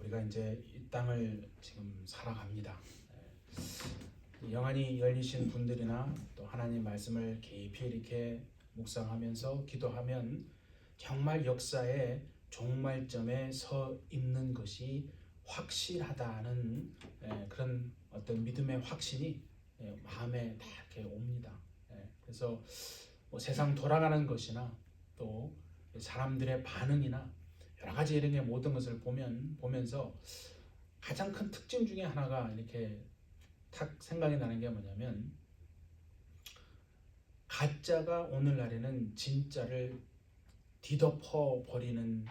우리가 이제 이 땅을 지금 살아갑니다. 영안이 열리신 분들이나 또 하나님 말씀을 깊이 이렇게 묵상하면서 기도하면 정말 역사의 종말점에 서 있는 것이 확실하다는 그런 어떤 믿음의 확신이 마음에 다 이렇게 옵니다. 그래서 뭐 세상 돌아가는 것이나 또 사람들의 반응이나 여러 가지 이런 게 모든 것을 보면서 가장 큰 특징 중에 하나가 이렇게 탁 생각이 나는 게 뭐냐면, 가짜가 오늘날에는 진짜를 뒤덮어 버리는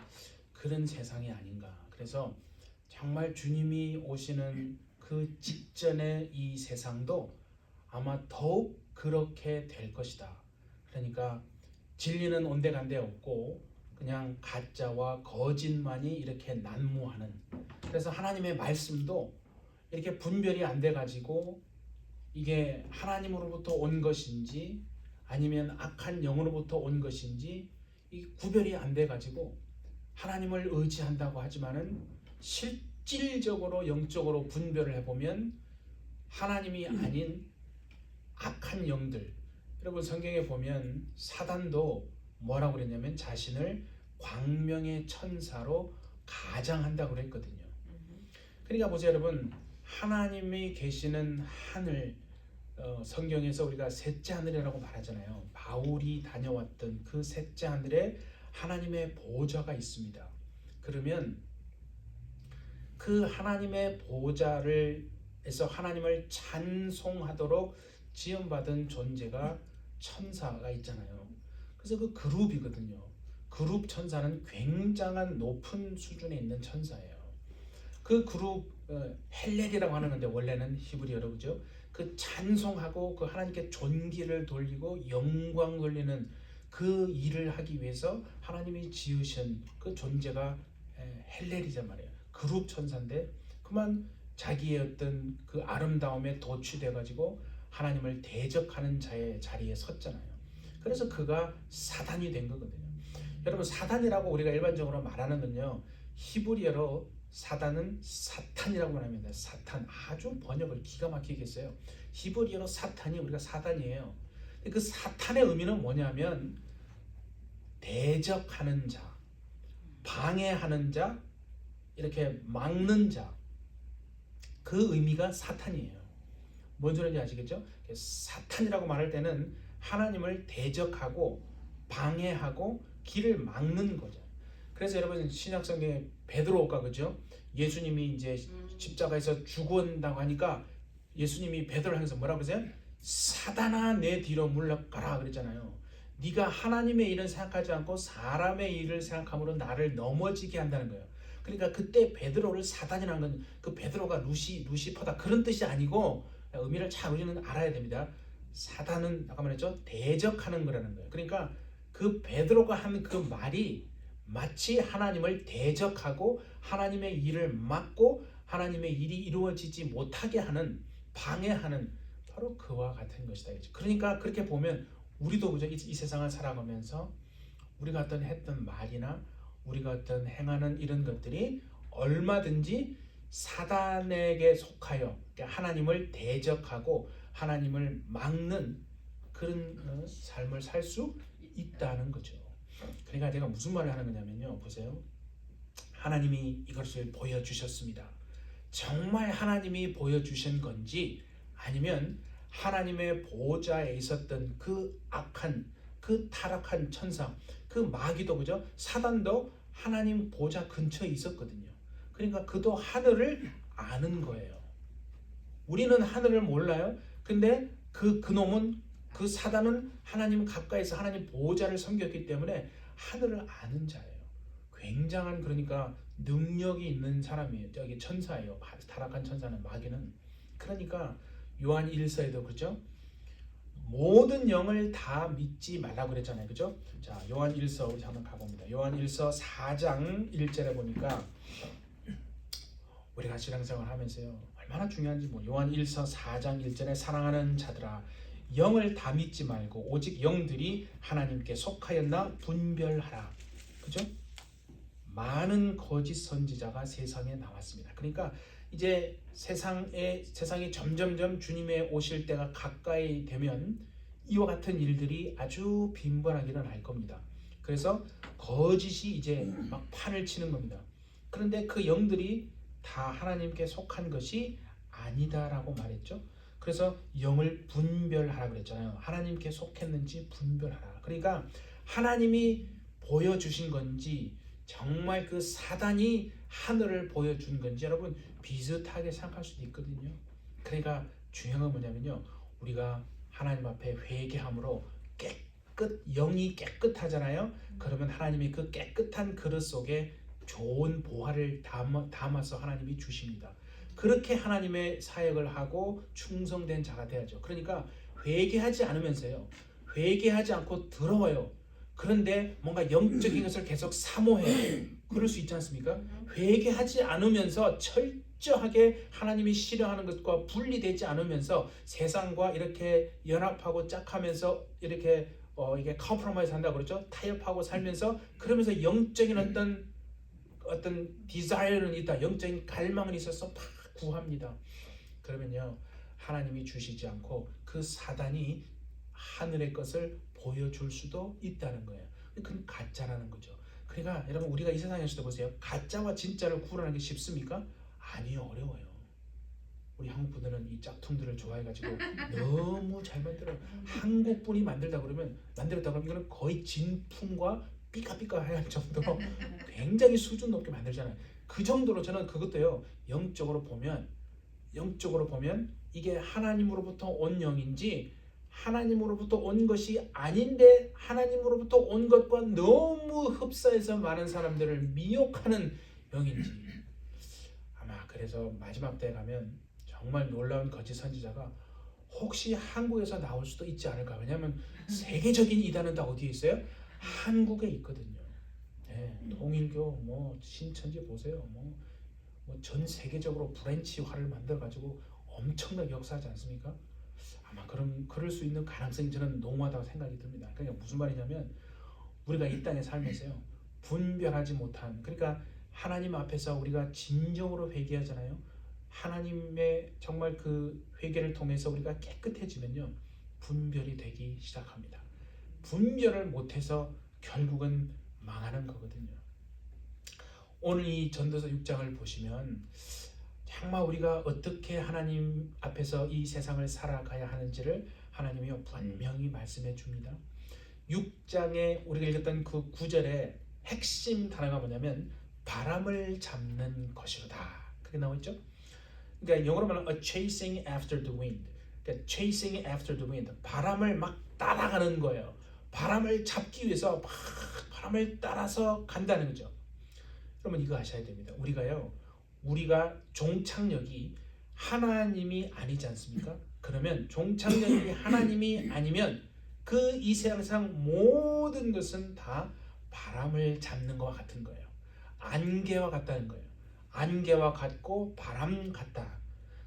그런 세상이 아닌가. 그래서 정말 주님이 오시는 그 직전의 이 세상도 아마 더욱 그렇게 될 것이다. 그러니까 진리는 온데간데 없고 그냥 가짜와 거짓만이 이렇게 난무하는, 그래서 하나님의 말씀도 이렇게 분별이 안 돼 가지고 이게 하나님으로부터 온 것인지 아니면 악한 영으로부터 온 것인지 이 구별이 안 돼 가지고 하나님을 의지한다고 하지만은 실질적으로 영적으로 분별을 해보면 하나님이 아닌 악한 영들. 여러분 성경에 보면 사단도 뭐라고 그랬냐면 자신을 광명의 천사로 가장한다고 그랬거든요. 그러니까 보세요 여러분, 하나님이 계시는 하늘, 성경에서 우리가 셋째 하늘이라고 말하잖아요. 바울이 다녀왔던 그 셋째 하늘에 하나님의 보좌가 있습니다. 그러면 그 하나님의 보좌를 해서 하나님을 찬송하도록 지음받은 존재가 천사가 있잖아요. 그래서 그 그룹이거든요. 그룹 천사는 굉장한 높은 수준에 있는 천사예요. 그 그룹 헬렐이라고 하는 건데 원래는 히브리어로, 그죠? 그 찬송하고 그 하나님께 존귀를 돌리고 영광 돌리는 그 일을 하기 위해서 하나님이 지으신 그 존재가 헬렐이란 말이에요. 그룹 천사인데 그만 자기의 어떤 그 아름다움에 도취돼 가지고 하나님을 대적하는 자의 자리에 섰잖아요. 그래서 그가 사단이 된 거거든요. 여러분 사단이라고 우리가 일반적으로 말하는 건요, 히브리어로 사단은 사탄이라고 말합니다. 사탄, 아주 번역을 기가 막히게 했어요. 히브리어로 사탄이 우리가 사단이에요. 그 사탄의 의미는 뭐냐면 대적하는 자, 방해하는 자, 이렇게 막는 자, 그 의미가 사탄이에요. 뭔 소리인지 아시겠죠? 사탄이라고 말할 때는 하나님을 대적하고 방해하고 길을 막는 거죠. 그래서 여러분 신약성경에 베드로가, 그죠? 예수님이 이제 십자가에서 죽은다고 하니까 예수님이 베드로를 향해서 뭐라고 그러세요? 사단아 내 뒤로 물러가라 그랬잖아요. 네가 하나님의 일을 생각하지 않고 사람의 일을 생각함으로 나를 넘어지게 한다는 거예요. 그러니까 그때 베드로를 사단이라는 건 그 베드로가 루시퍼다 그런 뜻이 아니고, 의미를 잘 우리는 알아야 됩니다. 사단은 아까 말했죠, 대적하는 거라는 거예요. 그러니까 그 베드로가 한 그 말이 마치 하나님을 대적하고 하나님의 일을 막고 하나님의 일이 이루어지지 못하게 하는, 방해하는, 바로 그와 같은 것이다. 그러니까 그렇게 보면 우리도 그죠? 이 세상을 살아가면서 우리가 어떤 했던 말이나 우리가 어떤 행하는 이런 것들이 얼마든지 사단에게 속하여 하나님을 대적하고 하나님을 막는 그런 삶을 살 수 있다는 거죠. 그러니까 내가 무슨 말을 하는 거냐면요, 보세요. 하나님이 이것을 보여주셨습니다. 정말 하나님이 보여주신 건지 아니면 하나님의 보좌에 있었던 그 악한, 그 타락한 천사, 그 마귀도, 그죠? 사단도 하나님 보좌 근처에 있었거든요. 그러니까 그도 하늘을 아는 거예요. 우리는 하늘을 몰라요. 근데 그놈은, 그 사단은 하나님 가까이서 하나님 보좌를 섬겼기 때문에 하늘을 아는 자예요. 굉장한, 그러니까 능력이 있는 사람이에요. 여기 천사예요. 타락한 천사는, 마귀는. 그러니까 요한 1서에도 그렇죠? 모든 영을 다 믿지 말라고 그랬잖아요. 그죠? 자, 요한 1서 우리 한번 가봅니다. 요한 1서 4장 1절에 보니까 우리가 신앙생활 하면서요, 얼마나 중요한지, 요한 1서 4장 1절에 사랑하는 자들아 영을 다 믿지 말고 오직 영들이 하나님께 속하였나 분별하라. 그죠? 많은 거짓 선지자가 세상에 나왔습니다. 그러니까 이제 세상이 점점점 주님의 오실 때가 가까이 되면 이와 같은 일들이 아주 빈번하게 일어날 겁니다. 그래서 거짓이 이제 막 판을 치는 겁니다. 그런데 그 영들이 다 하나님께 속한 것이 아니다라고 말했죠. 그래서 영을 분별하라 그랬잖아요. 하나님께 속했는지 분별하라. 그러니까 하나님이 보여주신 건지 정말 그 사단이 하늘을 보여준 건지 여러분 비슷하게 생각할 수도 있거든요. 그러니까 중요한 건 뭐냐면요. 우리가 하나님 앞에 회개함으로 영이 깨끗하잖아요. 그러면 하나님이 그 깨끗한 그릇 속에 좋은 보화를 담아서 하나님이 주십니다. 그렇게 하나님의 사역을 하고 충성된 자가 돼야죠. 그러니까 회개하지 않으면서요. 회개하지 않고 들어와요. 그런데 뭔가 영적인 것을 계속 사모해요. 그럴 수 있지 않습니까? 회개하지 않으면서 철저하게 하나님이 싫어하는 것과 분리되지 않으면서 세상과 이렇게 연합하고 짝하면서 이렇게 이게 컴프로마이즈 한다고 그러죠. 타협하고 살면서 그러면서 영적인 어떤 디자이어는 있다. 영적인 갈망은 있어서 막 구합니다. 그러면요. 하나님이 주시지 않고 그 사단이 하늘의 것을 보여줄 수도 있다는 거예요. 그건 가짜라는 거죠. 그러니까 여러분 우리가 이 세상에서도 보세요. 가짜와 진짜를 구분하기 쉽습니까? 아니요. 어려워요. 우리 한국 분들은 이 짝퉁들을 좋아해가지고 너무 잘 만들어요. 한국 분이 만들었다 그러면 이거는 거의 진품과 삐까삐까할 정도로 굉장히 수준 높게 만들잖아요. 그 정도로 저는 그것도요. 영적으로 보면 이게 하나님으로부터 온 영인지 하나님으로부터 온 것이 아닌데 하나님으로부터 온 것과 너무 흡사해서 많은 사람들을 미혹하는 영인지 아마 그래서 마지막 때에 가면 정말 놀라운 거짓 선지자가 혹시 한국에서 나올 수도 있지 않을까. 왜냐하면 세계적인 이단은 다 어디에 있어요? 한국에 있거든요. 네, 통일교 뭐 신천지 보세요. 뭐 전 세계적으로 브랜치화를 만들어 가지고 엄청나게 역사하지 않습니까? 아마 그럴 수 있는 가능성이 저는 농후하다고 생각이 듭니다. 그러니까 무슨 말이냐면 우리가 이 땅에 살면서요 분별하지 못한 그러니까 하나님 앞에서 우리가 진정으로 회개하잖아요. 하나님의 정말 그 회개를 통해서 우리가 깨끗해지면요 분별이 되기 시작합니다. 분별을 못해서 결국은 망하는 거거든요. 오늘 이 전도서 6장을 보시면 정말 우리가 어떻게 하나님 앞에서 이 세상을 살아가야 하는지를 하나님이 분명히 말씀해 줍니다. 6장에 우리가 읽었던 그 9절의 핵심 단어가 뭐냐면 바람을 잡는 것이로다. 그게 나와 있죠? 그러니까 영어로 말하면 a chasing after the wind. 그러니까 chasing after the wind. 바람을 막 따라가는 거예요. 바람을 잡기 위해서 막 바람을 따라서 간다는 거죠. 여러분 이거 아셔야 됩니다. 우리가 종착역이 하나님이 아니지 않습니까? 그러면 종착역이 하나님이 아니면 그 이 세상 모든 것은 다 바람을 잡는 것과 같은 거예요. 안개와 같다는 거예요. 안개와 같고 바람 같다.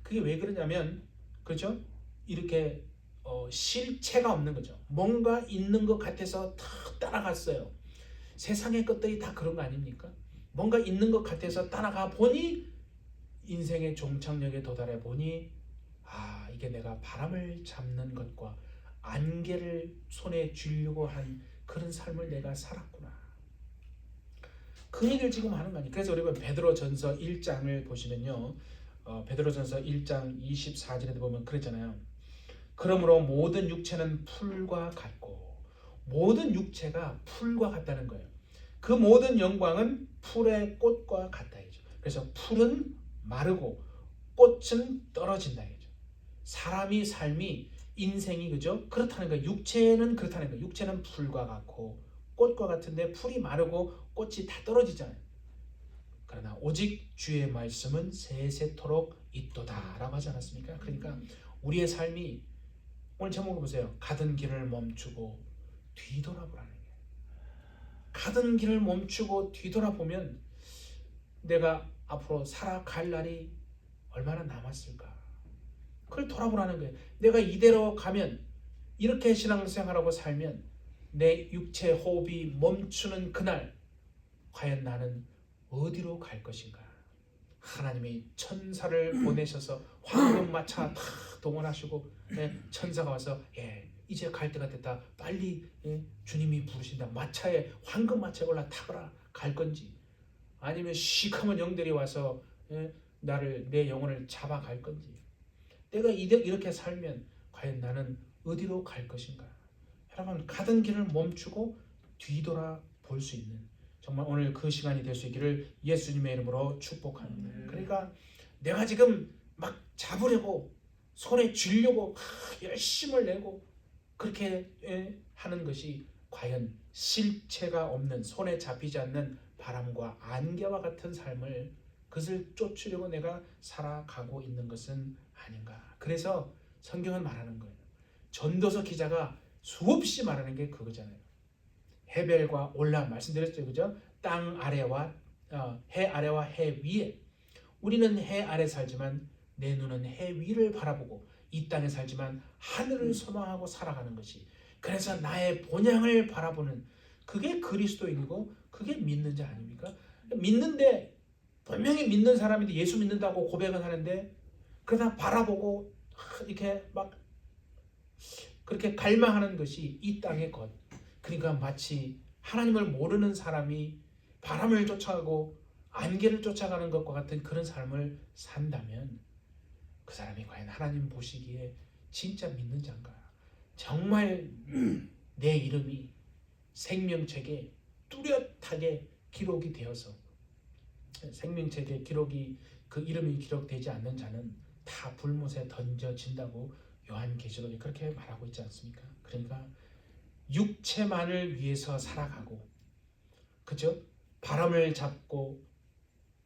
그게 왜 그러냐면 그렇죠? 이렇게 실체가 없는 거죠. 뭔가 있는 것 같아서 탁 따라갔어요. 세상의 것들이 다 그런 거 아닙니까? 뭔가 있는 것 같아서 따라가 보니 인생의 종착역에 도달해 보니 이게 내가 바람을 잡는 것과 안개를 손에 쥐려고 한 그런 삶을 내가 살았구나. 그 얘기를 지금 하는 거 아니에요. 그래서 여러분 베드로전서 1장을 보시면요. 베드로전서 1장 24절에도 보면 그랬잖아요. 그러므로 모든 육체는 풀과 같고 모든 육체가 풀과 같다는 거예요. 그 모든 영광은 풀의 꽃과 같다 이죠. 그래서 풀은 마르고 꽃은 떨어진다 이죠. 사람이 삶이 인생이 그죠? 그렇다는 거예요. 육체는 그렇다는 거예요. 육체는 풀과 같고 꽃과 같은데 풀이 마르고 꽃이 다 떨어지잖아요. 그러나 오직 주의 말씀은 세세토록 있도다라고 하지 않았습니까? 그러니까 우리의 삶이 오늘 제목을 보세요. 가던 길을 멈추고 뒤돌아보라는 거예요. 가던 길을 멈추고 뒤돌아보면 내가 앞으로 살아갈 날이 얼마나 남았을까? 그걸 돌아보라는 거예요. 내가 이대로 가면 이렇게 신앙생활하고 살면 내 육체 호흡이 멈추는 그날 과연 나는 어디로 갈 것인가? 하나님이 천사를 보내셔서 황금마차 다 동원하시고 천사가 와서 이제 갈 때가 됐다. 빨리 주님이 부르신다. 마차에 황금마차에 올라타거라. 갈 건지 아니면 시커먼 영들이 와서 내 영혼을 잡아갈 건지 내가 이렇게 살면 과연 나는 어디로 갈 것인가? 여러분 가던 길을 멈추고 뒤돌아 볼 수 있는 정말 오늘 그 시간이 될 수 있기를 예수님의 이름으로 축복합니다. 그러니까 내가 지금 막 잡으려고 손에 쥐려고 열심을 내고 그렇게 하는 것이 과연 실체가 없는 손에 잡히지 않는 바람과 안개와 같은 삶을 그것을 쫓으려고 내가 살아가고 있는 것은 아닌가. 그래서 성경은 말하는 거예요. 전도서 기자가 수없이 말하는 게 그거잖아요. 해벨과 올람 말씀드렸죠, 그죠? 땅 아래와 해 아래와 해 위에. 우리는 해 아래 살지만 내 눈은 해 위를 바라보고 이 땅에 살지만 하늘을 소망하고 살아가는 것이. 그래서 나의 본향을 바라보는 그게 그리스도인이고 그게 믿는 자 아닙니까? 믿는데 분명히 믿는 사람인데 예수 믿는다고 고백은 하는데 그러다 바라보고 이렇게 막 그렇게 갈망하는 것이 이 땅의 것. 그러니까 마치 하나님을 모르는 사람이 바람을 쫓아가고 안개를 쫓아가는 것과 같은 그런 삶을 산다면 그 사람이 과연 하나님 보시기에 진짜 믿는 자인가? 정말 내 이름이 생명책에 뚜렷하게 기록이 되어서 생명책에 그 이름이 기록되지 않는 자는 다 불못에 던져진다고 요한계시록에 그렇게 말하고 있지 않습니까? 그러니까 육체만을 위해서 살아가고 그죠? 바람을 잡고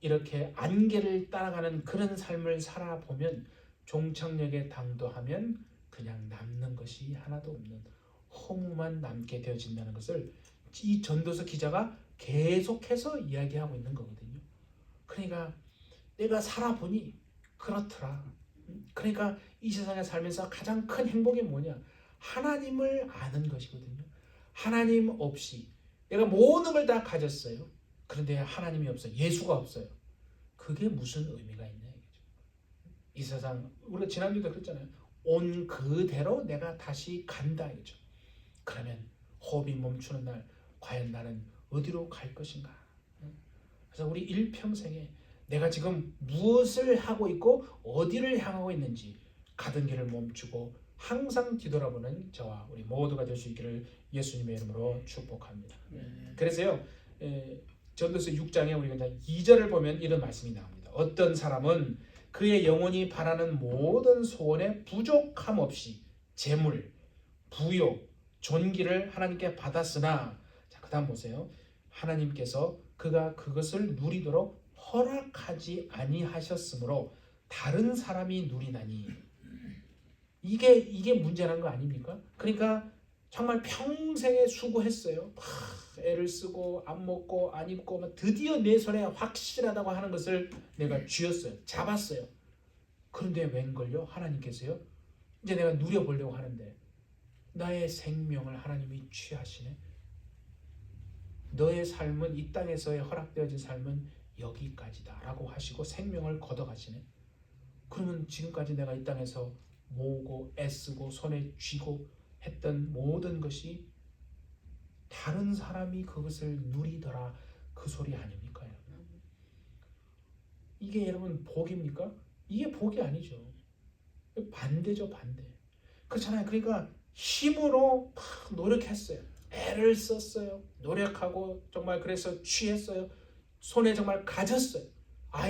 이렇게 안개를 따라가는 그런 삶을 살아보면 종착역에 당도하면 그냥 남는 것이 하나도 없는 허무만 남게 되어진다는 것을 이 전도서 기자가 계속해서 이야기하고 있는 거거든요. 그러니까 내가 살아보니 그렇더라. 그러니까 이 세상에 살면서 가장 큰 행복이 뭐냐? 하나님을 아는 것이거든요. 하나님 없이 내가 모든 걸 다 가졌어요. 그런데 하나님이 없어요. 예수가 없어요. 그게 무슨 의미가 있냐 이거죠. 이 세상 우리가 지난주에도 그랬잖아요. 온 그대로 내가 다시 간다 이거죠. 그러면 호흡이 멈추는 날 과연 나는 어디로 갈 것인가? 그래서 우리 일평생에 내가 지금 무엇을 하고 있고 어디를 향하고 있는지 가던 길을 멈추고 항상 뒤돌아보는 저와 우리 모두가 될 수 있기를 예수님의 이름으로 축복합니다. 그래서요 전도서 6장에 우리가 2절을 보면 이런 말씀이 나옵니다. 어떤 사람은 그의 영혼이 바라는 모든 소원에 부족함 없이 재물, 부요, 존귀를 하나님께 받았으나 자, 그다음 보세요. 하나님께서 그가 그것을 누리도록 허락하지 아니하셨으므로 다른 사람이 누리나니 이게 문제라는 거 아닙니까? 그러니까 정말 평생에 수고했어요. 애를 쓰고 안 먹고 안 입고 드디어 내 손에 확실하다고 하는 것을 내가 쥐었어요. 잡았어요. 그런데 웬걸요? 하나님께서요. 이제 내가 누려보려고 하는데 나의 생명을 하나님이 취하시네. 너의 삶은 이 땅에서의 허락되어진 삶은 여기까지다 라고 하시고 생명을 걷어가시네. 그러면 지금까지 내가 이 땅에서 모으고 애쓰고 손에 쥐고 했던 모든 것이 다른 사람이 그것을 누리더라 그 소리 아닙니까? 이게 여러분 복입니까? 이게 복이 아니죠. 반대죠, 반대. 그렇잖아요. 그러니까 힘으로 막 노력했어요. 애를 썼어요. 노력하고 정말 그래서 취했어요. 손에 정말 가졌어요.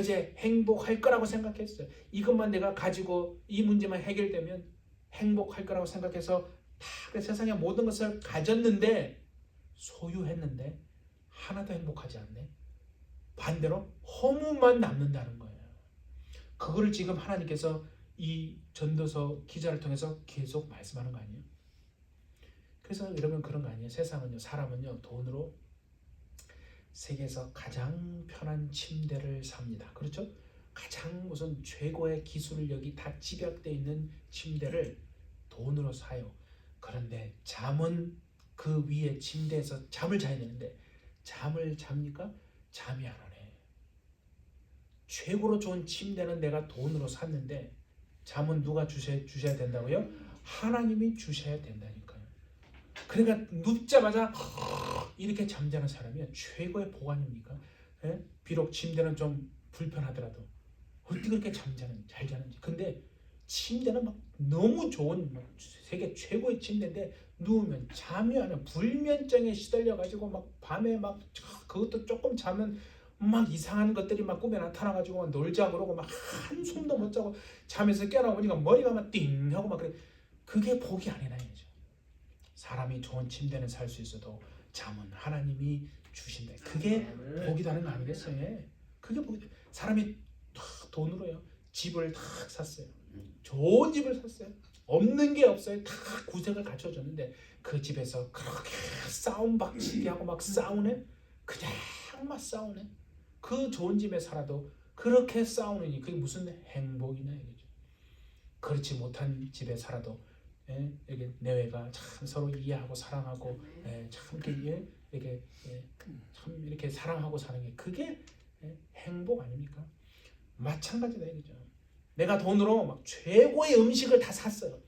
이제 행복할 거라고 생각했어요. 이것만 내가 가지고 이 문제만 해결되면 행복할 거라고 생각해서 다 세상의 모든 것을 가졌는데 소유했는데 하나도 행복하지 않네. 반대로 허무만 남는다는 거예요. 그거를 지금 하나님께서 이 전도서 기자를 통해서 계속 말씀하는 거 아니에요? 그래서 여러분 그런 거 아니에요? 세상은요, 사람은요 돈으로 세계에서 가장 편한 침대를 삽니다. 그렇죠? 가장 무슨 최고의 기술력이 다 집약되어 있는 침대를 돈으로 사요. 그런데 잠은 그 위에 침대에서 잠을 자야 되는데 잠을 잡니까? 잠이 안 오네. 최고로 좋은 침대는 내가 돈으로 샀는데 잠은 누가 주셔야 된다고요? 하나님이 주셔야 된다니까요. 그러니까 눕자마자 이렇게 잠자는 사람이 최고의 복 아닙니까? 예? 비록 침대는 좀 불편하더라도 어떻게 그렇게 잘 자는지. 근데 침대는 막 너무 좋은 막 세계 최고의 침대인데 누우면 잠이 안 와. 불면증에 시달려 가지고 막 밤에 막 그것도 조금 자면 막 이상한 것들이 막 꿈에 나타나 가지고 놀자 그러고 막 한숨도 못 자고 잠에서 깨어나보니까 머리가 막 띵 하고 막 그래. 그게 복이 아니라 이거죠. 사람이 좋은 침대는 살 수 있어도 잠은 하나님이 주신다. 그게 복이라는 거 아니겠어요? 예. 그게 복이다. 사람이 돈으로요 집을 다 샀어요. 좋은 집을 샀어요. 없는 게 없어요. 다 구색을 갖춰줬는데 그 집에서 그렇게 싸움박치기 하고 막 싸우네. 그냥 막 싸우네. 그 좋은 집에 살아도 그렇게 싸우느니 그게 무슨 행복이냐 이거죠. 그렇지 못한 집에 살아도 이렇게 내외가 참 서로 이해하고 사랑하고 참 이렇게 참 이렇게 사랑하고 사는 게 그게 행복 아닙니까? 마찬가지다 이거죠. 내가 돈으로 막 최고의 음식을 다 샀어요.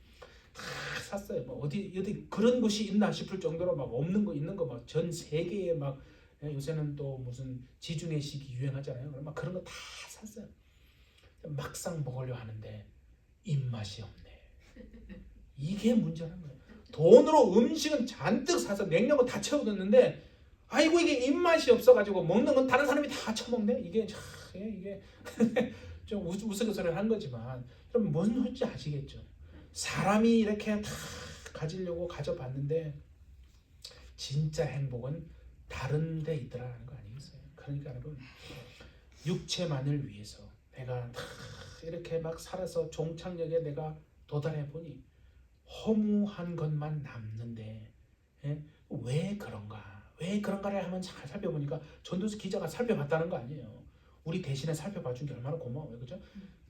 다 샀어요. 뭐 어디 그런 곳이 있나 싶을 정도로 막 없는 거 있는 거 막 전 세계에 막 요새는 또 무슨 지중해식이 유행하잖아요. 막 그런 거 다 샀어요. 막상 먹으려 하는데 입맛이 없네. 이게 문제라는 거예요. 돈으로 음식은 잔뜩 사서 냉장고 다 채워뒀는데 아이고 이게 입맛이 없어가지고 먹는 건 다른 사람이 다 처먹네. 이게 좀 우스갯소리를 한 거지만 그럼 뭔 소리인지 아시겠죠? 사람이 이렇게 다 가지려고 가져봤는데 진짜 행복은 다른 데 있더라는 거 아니겠어요? 그러니까 여러분 육체만을 위해서 내가 다 이렇게 막 살아서 종착역에 내가 도달해 보니 허무한 것만 남는데 왜 그런가? 왜 그런가를 한번 잘 살펴보니까 전도서 기자가 살펴봤다는 거 아니에요. 우리 대신에 살펴봐 준 게 얼마나 고마워요. 그죠?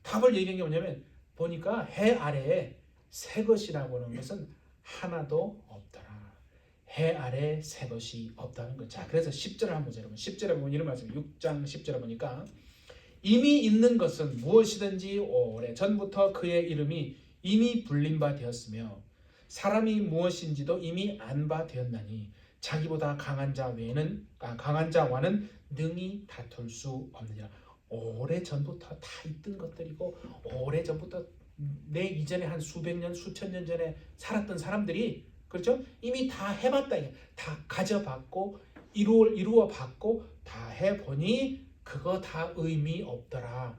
답을 얘기한 게 뭐냐면 보니까 해 아래에 새 것이라고 하는 것은 하나도 없더라. 해 아래에 새 것이 없다는 거. 자, 그래서 10절을 한번 보세요. 여러분. 10절에 보면 이런 말씀 6장 10절에 보니까 이미 있는 것은 무엇이든지 오래 전부터 그의 이름이 이미 불린 바 되었으며 사람이 무엇인지도 이미 안 바 되었나니 자기보다 강한 자와는 능히 다툴 수 없느니라. 오래 전부터 다 있던 것들이고 오래 전부터 내 이전에 한 수백 년 수천 년 전에 살았던 사람들이 그렇죠? 이미 다 해봤다. 다 가져봤고 이루어 봤고 다 해보니 그거 다 의미 없더라.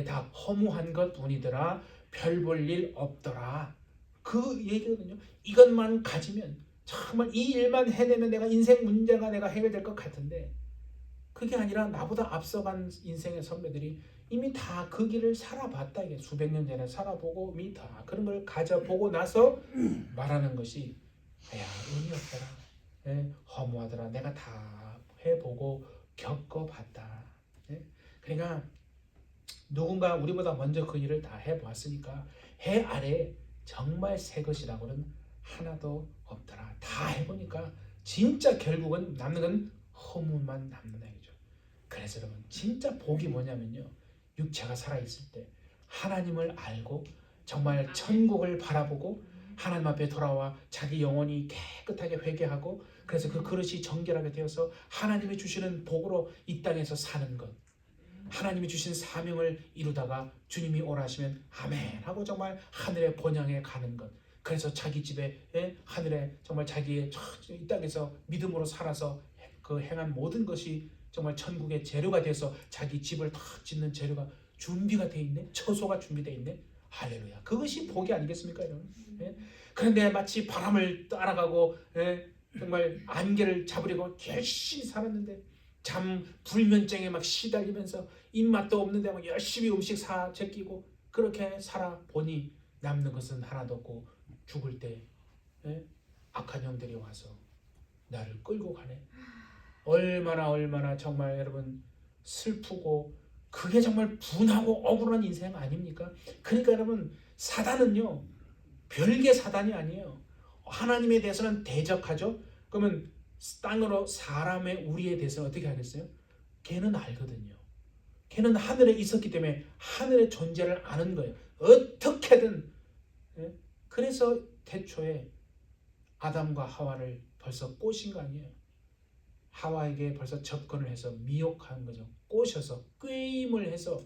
다 허무한 것 뿐이더라. 별 볼 일 없더라. 그 얘기거든요. 이것만 가지면 정말 이 일만 해내면 내가 인생 문제가 내가 해결될 것 같은데 그게 아니라 나보다 앞서간 인생의 선배들이 이미 다 그 길을 살아봤다. 이게 수백 년 전에 살아보고 이미 다 그런 걸 가져보고 나서 말하는 것이 야 의미 없더라. 허무하더라. 내가 다 해보고 겪어봤다. 그러니까 누군가 우리보다 먼저 그 일을 다 해보았으니까 해 아래 정말 새 것이라고는 하나도 없더라. 다 해보니까 진짜 결국은 남는 건 허무만 남는다 이죠. 그래서 여러분 진짜 복이 뭐냐면요. 육체가 살아있을 때 하나님을 알고 정말 천국을 바라보고 하나님 앞에 돌아와 자기 영혼이 깨끗하게 회개하고 그래서 그 그릇이 정결하게 되어서 하나님이 주시는 복으로 이 땅에서 사는 것. 하나님이 주신 사명을 이루다가 주님이 오라 하시면 아멘 하고 정말 하늘의 본향에 가는 것. 그래서 자기 집에 하늘에 정말 자기의 이 땅에서 믿음으로 살아서 그 행한 모든 것이 정말 천국의 재료가 돼서 자기 집을 탁 짓는 재료가 준비가 돼 있네. 처소가 준비되어 있네. 할렐루야. 그것이 복이 아니겠습니까, 여러분? 그런데 마치 바람을 따라가고 정말 안개를 잡으려고 열심히 살았는데 불면증에 막 시달리면서 입맛도 없는데 막 열심히 음식 사 제끼고 그렇게 살아보니 남는 것은 하나도 없고 죽을 때 악한 영들이 와서 나를 끌고 가네. 얼마나 정말 여러분 슬프고 그게 정말 분하고 억울한 인생 아닙니까? 그러니까 여러분 사단은요 별개 사단이 아니에요. 하나님에 대해서는 대적하죠. 그러면 땅으로 사람의 우리에 대해서 어떻게 하겠어요? 걔는 알거든요. 해는 하늘에 있었기 때문에 하늘의 존재를 아는 거예요. 어떻게든. 그래서 태초에 아담과 하와를 벌써 꼬신 거 아니에요. 하와에게 벌써 접근을 해서 미혹한 거죠. 꼬셔서 꾀임을 해서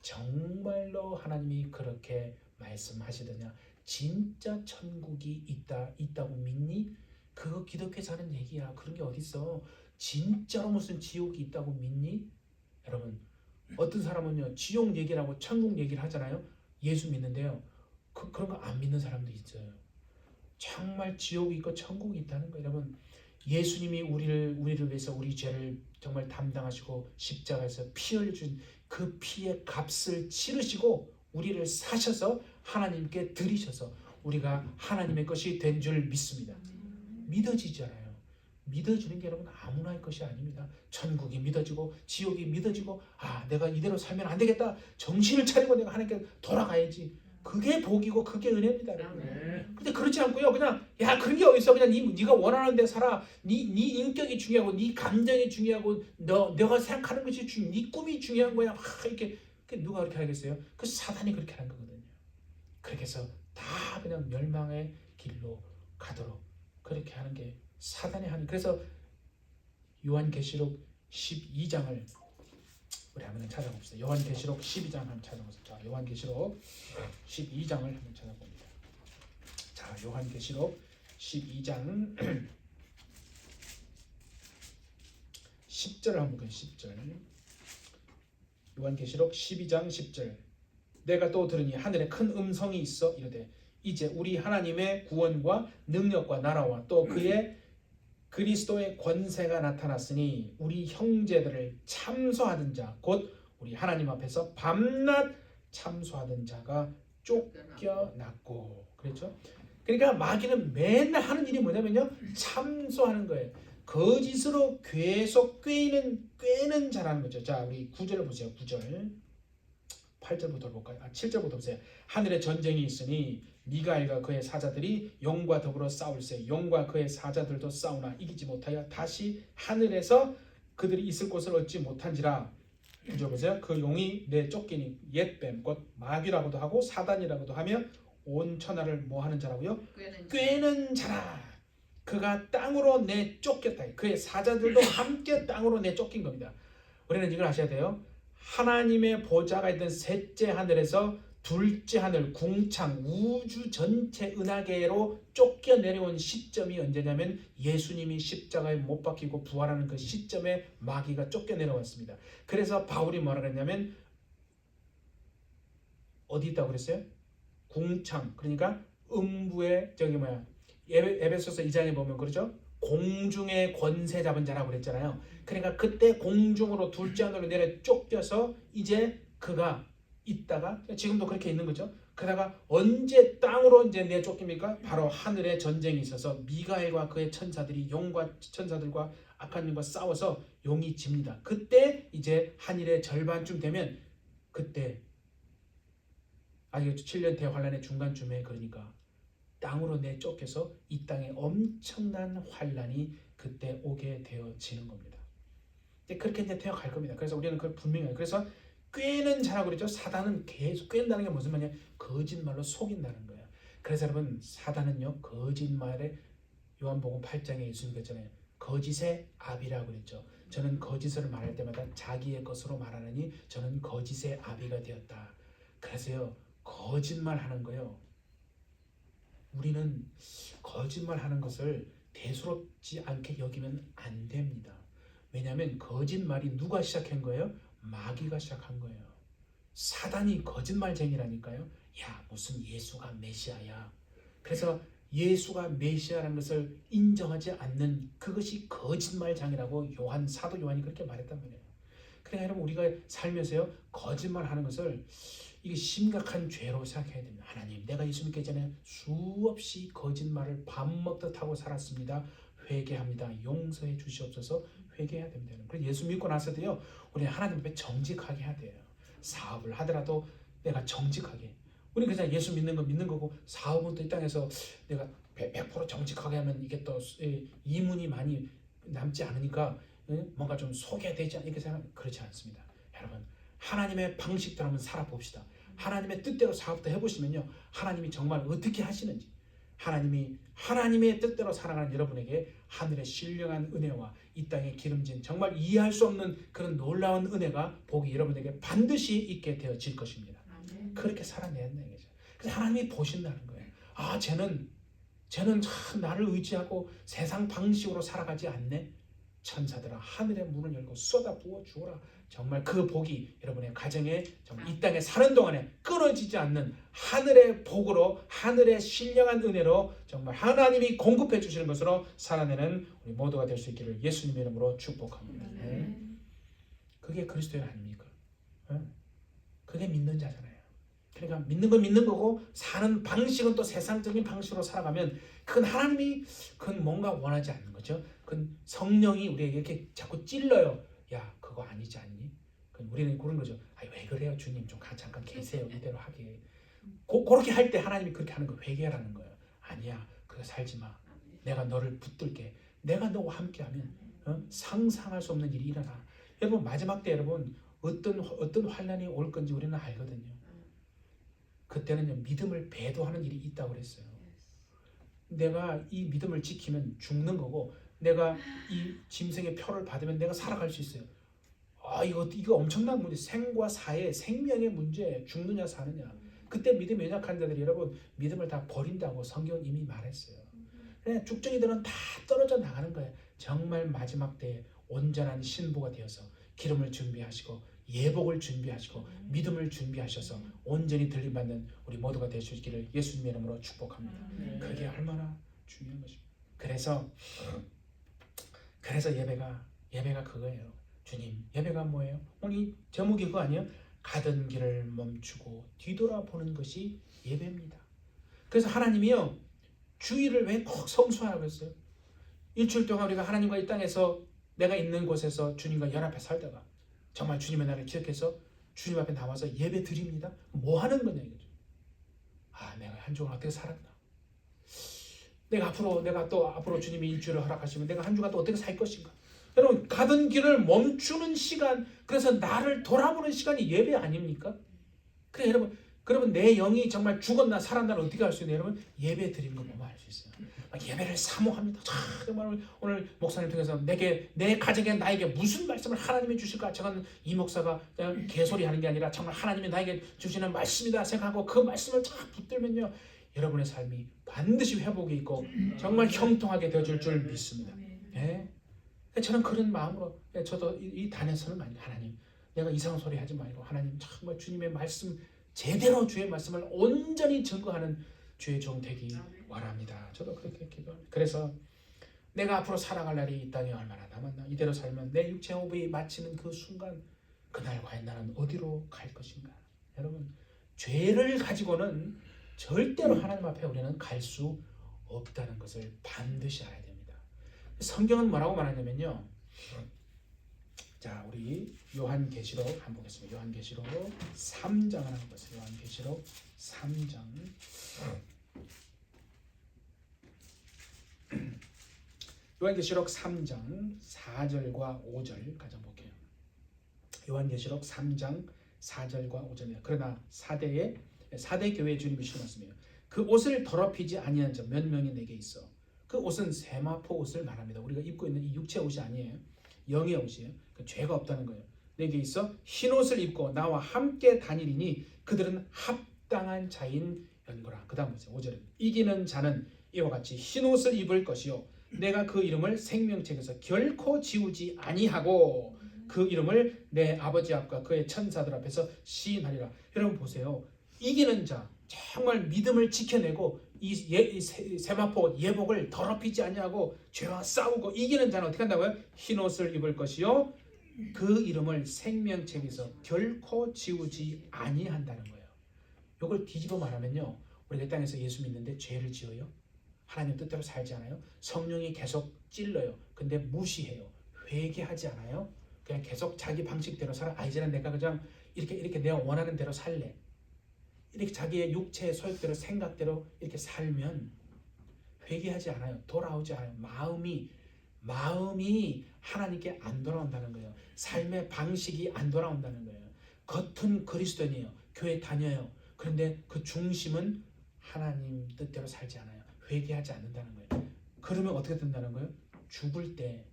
정말로 하나님이 그렇게 말씀하시더냐? 진짜 천국이 있다고 믿니? 그거 기독교에서 하는 얘기야. 그런 게 어딨어? 진짜로 무슨 지옥이 있다고 믿니? 여러분, 어떤 사람은요 지옥 얘기를 하고 천국 얘기를 하잖아요. 예수 믿는데요. 그런 거 안 믿는 사람도 있어요. 정말 지옥이 있고 천국이 있다는 거예요. 여러분, 예수님이 우리를 위해서 우리 죄를 정말 담당하시고 십자가에서 피 흘려준 그 피의 값을 치르시고 우리를 사셔서 하나님께 드리셔서 우리가 하나님의 것이 된 줄 믿습니다. 믿어지잖아요. 믿어지는 게 여러분 아무나 할 것이 아닙니다. 천국이 믿어지고 지옥이 믿어지고 내가 이대로 살면 안 되겠다. 정신을 차리고 내가 하나님께 돌아가야지. 그게 복이고 그게 은혜입니다. 근데 그렇지 않고요. 그냥 그런 게 어딨어. 그냥 네가 원하는 데 살아. 네 인격이 중요하고 네 감정이 중요하고 너가 생각하는 것이 네 꿈이 중요한 거야. 이렇게 누가 그렇게 하겠어요? 그 사단이 그렇게 하는 거거든요. 그렇게 해서 다 그냥 멸망의 길로 가도록 그렇게 하는 게 사단이 하는. 그래서 요한계시록 12장을 우리 한번 찾아봅시다. 요한계시록 12장 한번 찾아보세요. 자, 요한계시록 12장을 한번 찾아봅니다. 자, 요한계시록 12장 10절을 한번 볼게요. 10절. 요한계시록 12장 10절. 내가 또 들으니 하늘에 큰 음성이 있어 이르되 이제 우리 하나님의 구원과 능력과 나라와 또 그의 그리스도의 권세가 나타났으니 우리 형제들을 참소하던 자 곧 우리 하나님 앞에서 밤낮 참소하던 자가 쫓겨났고. 그렇죠? 그러니까 마귀는 맨날 하는 일이 뭐냐면요 참소하는 거예요. 거짓으로 계속 꿰는 자라는 거죠. 자, 우리 9절을 보세요. 9절 8절부터 볼까요? 7절부터 보세요. 하늘에 전쟁이 있으니 미가엘과 그의 사자들이 용과 더불어 싸울세 용과 그의 사자들도 싸우나 이기지 못하여 다시 하늘에서 그들이 있을 곳을 얻지 못한지라. 이제 보세요. 그 용이 내 쫓기니 옛뱀 곧 마귀라고도 하고 사단이라고도 하며 온 천하를 뭐하는 자라고요? 꿰는 자라. 그가 땅으로 내 쫓겼다. 그의 사자들도 함께 땅으로 내 쫓긴 겁니다. 우리는 이걸 아셔야 돼요. 하나님의 보좌가 있던 셋째 하늘에서 둘째 하늘, 궁창, 우주 전체 은하계로 쫓겨내려온 시점이 언제냐면 예수님이 십자가에 못 박히고 부활하는 그 시점에 마귀가 쫓겨내려왔습니다. 그래서 바울이 뭐라 그랬냐면 어디 있다고 그랬어요? 궁창, 그러니까 음부의 에베소서 2장에 보면 그렇죠? 공중의 권세 잡은 자라고 그랬잖아요. 그러니까 그때 공중으로 둘째 하늘로 내려 쫓겨서 이제 그가 있다가 지금도 그렇게 있는 거죠. 그러다가 언제 땅으로 이제 내쫓깁니까? 바로 하늘에 전쟁이 있어서 미가엘과 그의 천사들이 용과 천사들과 악한 영과 싸워서 용이 집니다. 그때 이제 한일의 절반쯤 되면 그때 아직 7년 대환란의 중간쯤에 그러니까 땅으로 내쫓겨서 이 땅에 엄청난 환란이 그때 오게 되어지는 겁니다. 그렇게 이제 되어갈 겁니다. 그래서 우리는 그걸 분명해요. 그래서 꿰는 자라고 그랬죠. 사단은 계속 꿰는다는 게 무슨 말이냐? 거짓말로 속인다는 거예요. 그래서 여러분 사단은요 거짓말에 요한복음 8장에 예수님이 그랬잖아요. 거짓의 아비라고 그랬죠. 저는 거짓을 말할 때마다 자기의 것으로 말하느니 저는 거짓의 아비가 되었다. 그래서요 거짓말하는 거요. 우리는 거짓말하는 것을 대수롭지 않게 여기면 안 됩니다. 왜냐하면 거짓말이 누가 시작한 거예요? 마귀가 시작한 거예요. 사단이 거짓말쟁이라니까요. 무슨 예수가 메시아야. 그래서 예수가 메시아라는 것을 인정하지 않는 그것이 거짓말장이라고 사도 요한이 그렇게 말했단 말이에요. 그러니까 여러분 우리가 살면서요 거짓말하는 것을 이게 심각한 죄로 생각해야 됩니다. 하나님, 내가 예수 믿기 전에 수없이 거짓말을 밥 먹듯 하고 살았습니다. 회개합니다. 용서해 주시옵소서. 회개해야 됩니다. 그래서 예수 믿고 나서도요 우리 하나님 앞에 정직하게 해야 돼요. 사업을 하더라도 내가 정직하게. 우리 그냥 예수 믿는 거 믿는 거고 사업은 또 이 땅에서 내가 100% 정직하게 하면 이게 또 이문이 많이 남지 않으니까 뭔가 좀 속여야 되지 않을까 생각. 그렇지 않습니다. 여러분 하나님의 방식대로 한번 살아봅시다. 하나님의 뜻대로 사업도 해보시면요, 하나님이 정말 어떻게 하시는지, 하나님의 뜻대로 살아가는 여러분에게 하늘의 신령한 은혜와 이 땅의 기름진 정말 이해할 수 없는 그런 놀라운 은혜가 복이 여러분에게 반드시 있게 되어질 것입니다. 그렇게 살아내는 거죠. 그래서 하나님이 보신다는 거예요. 아, 쟤는 참 나를 의지하고 세상 방식으로 살아가지 않네. 천사들아, 하늘의 문을 열고 쏟아 부어 주어라. 정말 그 복이 여러분의 가정에, 정말 이 땅에 사는 동안에 끊어지지 않는 하늘의 복으로, 하늘의 신령한 은혜로 정말 하나님이 공급해 주시는 것으로 살아내는 우리 모두가 될 수 있기를 예수님의 이름으로 축복합니다. 그게 그리스도인 아닙니까? 그게 믿는 자잖아요. 그러니까 믿는 건 믿는 거고, 사는 방식은 또 세상적인 방식으로 살아가면 그건 하나님이, 그건 뭔가 원하지 않는 거죠. 그건 성령이 우리에게 이렇게 자꾸 찔러요. 야, 그거 아니지 않니? 우리는 그런 거죠. 아니, 왜 그래요, 주님? 좀 잠깐 계세요. 이대로 하게. 그렇게 할 때 하나님이 그렇게 하는 거 회개하라는 거예요. 아니야, 그거 살지 마. 내가 너를 붙들게. 내가 너와 함께하면 상상할 수 없는 일이 일어나. 여러분, 마지막 때 여러분 어떤 환난이 올 건지 우리는 알거든요. 그때는 믿음을 배도하는 일이 있다고 그랬어요. 내가 이 믿음을 지키면 죽는 거고, 내가 이 짐승의 표를 받으면 내가 살아갈 수 있어요. 아, 이거 엄청난 문제, 생과 사의 생명의 문제, 죽느냐 사느냐. 그때 믿음이 연약한 자들이 여러분 믿음을 다 버린다고 성경은 이미 말했어요. 그냥 쭉정이들은 다 떨어져 나가는 거예요. 정말 마지막 때에 온전한 신부가 되어서 기름을 준비하시고 예복을 준비하시고 믿음을 준비하셔서 온전히 들림받는 우리 모두가 될 수 있기를 예수님의 이름으로 축복합니다. 그게 얼마나 중요한 것입니다. 그래서 예배가 그거예요. 주님, 예배가 뭐예요? 오늘 제목이 그거 아니에요? 가던 길을 멈추고 뒤돌아보는 것이 예배입니다. 그래서 하나님이요, 주일을 왜 꼭 성수하라고 했어요? 일주일 동안 우리가 하나님과 이 땅에서 내가 있는 곳에서 주님과 연합해 살다가 정말 주님의 날을 기억해서 주님 앞에 나와서 예배 드립니다. 뭐 하는 거냐 이거죠. 아, 내가 한 주간 어떻게 살았나? 내가 앞으로 주님이 일주일을 허락하시면 내가 한 주간 또 어떻게 살 것인가? 여러분, 가던 길을 멈추는 시간, 그래서 나를 돌아보는 시간이 예배 아닙니까? 그래, 여러분 내 영이 정말 죽었나 살았나를 어떻게 알 수 있냐? 여러분, 예배 드리는 거 보면 알 수 있어요. 예배를 사모합니다. 정말 오늘 목사님 통해서 내 가정에 나에게 무슨 말씀을 하나님이 주실까? 저는 이 목사가 그냥 개소리 하는 게 아니라 정말 하나님이 나에게 주시는 말씀이다 생각하고 그 말씀을 쫙 붙들면요, 여러분의 삶이 반드시 회복이 있고 정말 형통하게 되어질 줄 믿습니다. 예? 저는 그런 마음으로, 저도 이 단에서는 많이, 하나님, 내가 이상한 소리 하지 말고 하나님 정말 주님의 말씀 제대로 주의 말씀을 온전히 증거하는 주의 종 되기 원합니다. 저도 그렇게 기도합니다. 그래서 내가 앞으로 살아갈 날이 이 땅에 얼마나 남았나? 이대로 살면 내 육체 호흡이 마치는 그 순간, 그날 과연 나는 어디로 갈 것인가? 여러분, 죄를 가지고는 절대로 하나님 앞에 우리는 갈 수 없다는 것을 반드시 알아야 됩니다. 성경은 뭐라고 말하냐면요, 자, 우리 요한계시록 한번 보겠습니다. 요한계시록 3장을 한번 보세요. 요한계시록 3장. 요한계시록 3장 4절과 5절 가져 볼게요. 요한계시록 3장 4절과 5절입니다. 그러나 사대 교회 주님이 주셨습니다. 그 옷을 더럽히지 아니한 자 몇 명이 내게 있어. 그 옷은 세마포 옷을 말합니다. 우리가 입고 있는 이 육체 옷이 아니에요. 영의 옷이에요. 그 죄가 없다는 거예요. 내게 있어 흰 옷을 입고 나와 함께 다니리니 그들은 합당한 자인 연고라. 그 다음 보세요. 5절에 이기는 자는 이와 같이 흰 옷을 입을 것이요 내가 그 이름을 생명책에서 결코 지우지 아니하고 그 이름을 내 아버지 앞과 그의 천사들 앞에서 시인하리라. 여러분 보세요. 이기는 자, 정말 믿음을 지켜내고 이 세마포 예복을 더럽히지 아니하고 죄와 싸우고 이기는 자는 어떻게 한다고요? 흰 옷을 입을 것이요 그 이름을 생명책에서 결코 지우지 아니한다는 거예요. 이걸 뒤집어 말하면요, 우리가 땅에서 예수 믿는데 죄를 지어요? 하나님 뜻대로 살지 않아요? 성령이 계속 찔러요. 근데 무시해요. 회개하지 않아요? 그냥 계속 자기 방식대로 살아. 이제는 내가 그냥 이렇게 내가 원하는 대로 살래. 이렇게 자기의 육체의 소욕대로 생각대로 이렇게 살면 회개하지 않아요. 돌아오지 않아요. 마음이 하나님께 안 돌아온다는 거예요. 삶의 방식이 안 돌아온다는 거예요. 겉은 그리스도인이에요. 교회 다녀요. 그런데 그 중심은 하나님 뜻대로 살지 않아요. 회개하지 않는다는 거예요. 그러면 어떻게 된다는 거예요? 죽을 때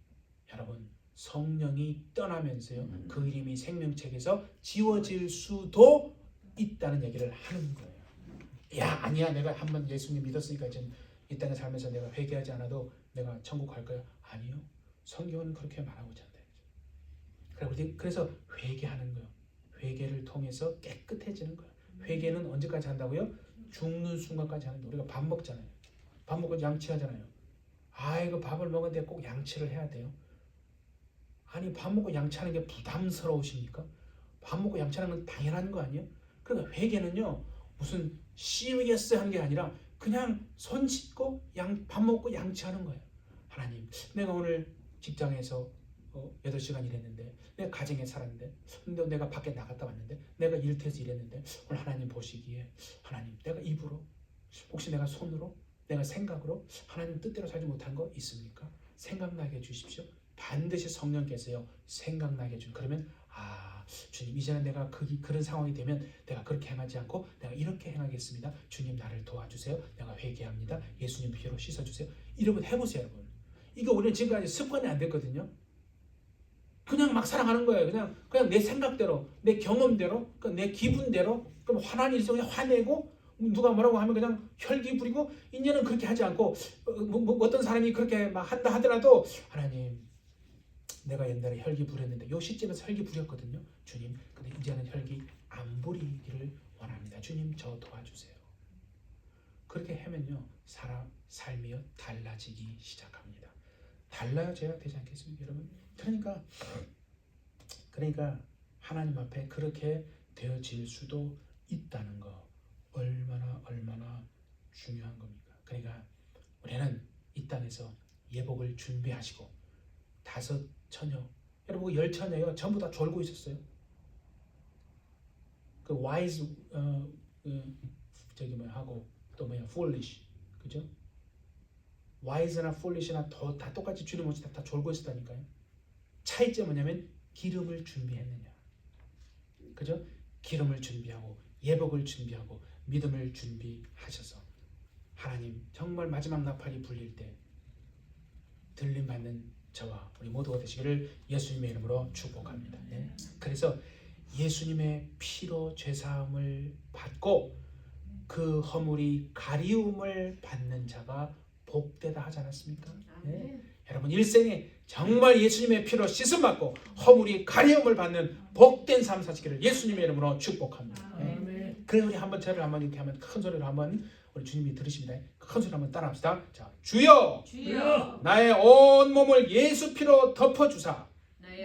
여러분 성령이 떠나면서요. 그 이름이 생명책에서 지워질 수도 있다는 얘기를 하는 거예요. 야, 아니야. 내가 한번 예수님 믿었으니까 이제 이 땅에 살면서 내가 회개하지 않아도 내가 천국 갈 거야. 아니요. 성경은 그렇게 말하고자 한다. 그래서 회개하는 거예요. 회개를 통해서 깨끗해지는 거예요. 회개는 언제까지 한다고요? 죽는 순간까지 하는데 우리가 밥 먹잖아요. 밥 먹고 양치하잖아요. 이거 밥을 먹었는데 꼭 양치를 해야 돼요. 아니 밥 먹고 양치하는 게 부담스러우십니까? 밥 먹고 양치하는 건 당연한 거 아니에요? 그러니까 회개는요 무슨 시리어스한 게 아니라 그냥 손 씻고 밥 먹고 양치하는 거예요. 하나님, 내가 오늘 직장에서 8시간 일했는데, 내가 가정에 살았는데, 근데 내가 밖에 나갔다 왔는데, 내가 일터에서 일했는데, 오늘 하나님 보시기에 하나님, 내가 입으로, 혹시 내가 손으로, 내가 생각으로 하나님 뜻대로 살지 못한 거 있습니까? 생각나게 해주십시오. 반드시 성령께서요 생각나게 해주는. 그러면 주님, 이제는 내가 그런 상황이 되면 내가 그렇게 행하지 않고 내가 이렇게 행하겠습니다. 주님, 나를 도와주세요. 내가 회개합니다. 예수님 피로 씻어주세요. 이러면 해보세요, 여러분. 이게 우리는 지금까지 습관이 안 됐거든요. 그냥 막 살아가는 거예요. 그냥 내 생각대로, 내 경험대로, 내 기분대로. 그럼 화난 일이 있으면 그냥 화내고, 누가 뭐라고 하면 그냥 혈기 부리고. 이제는 그렇게 하지 않고 어떤 사람이 그렇게 막 한다 하더라도 하나님, 내가 옛날에 혈기 부렸는데 요 시점에서 혈기 부렸거든요. 주님, 근데 이제는 혈기 안 부리기를 원합니다. 주님, 저 도와주세요. 그렇게 하면요 삶이 달라지기 시작합니다. 달라져야 되지 않겠습니까, 여러분? 그러니까 하나님 앞에 그렇게 되어질 수도 있다는 거 얼마나 중요한 겁니까? 그러니까 우리는 이 땅에서 예복을 준비하시고 5 처녀, 여러분 10 처녀요 전부 다 졸고 있었어요. 그 wise 하고 또 foolish, 그죠? wise나 foolish나 다 똑같이 주님 모습 다 졸고 있었다니까요. 차이점은 뭐냐면 기름을 준비했느냐, 그죠? 기름을 준비하고 예복을 준비하고 믿음을 준비하셔서 하나님 정말 마지막 나팔이 불릴 때 들림 받는 저와 우리 모두가 되시기를 예수님의 이름으로 축복합니다. 그래서 예수님의 피로 죄사함을 받고 그 허물이 가리움을 받는 자가 복되다 하지 않았습니까? 여러분 일생에 정말 예수님의 피로 씻음 받고 허물이 가리움을 받는 복된 삶 사시기를 예수님의 이름으로 축복합니다. 그래서 우리 한번 저를 한번 이렇게 하면 큰 소리로 한번 우리 주님이 들으십니다. 큰 소리 한번 따라합시다. 자, 주여, 나의 온 몸을 예수 피로 덮어주사,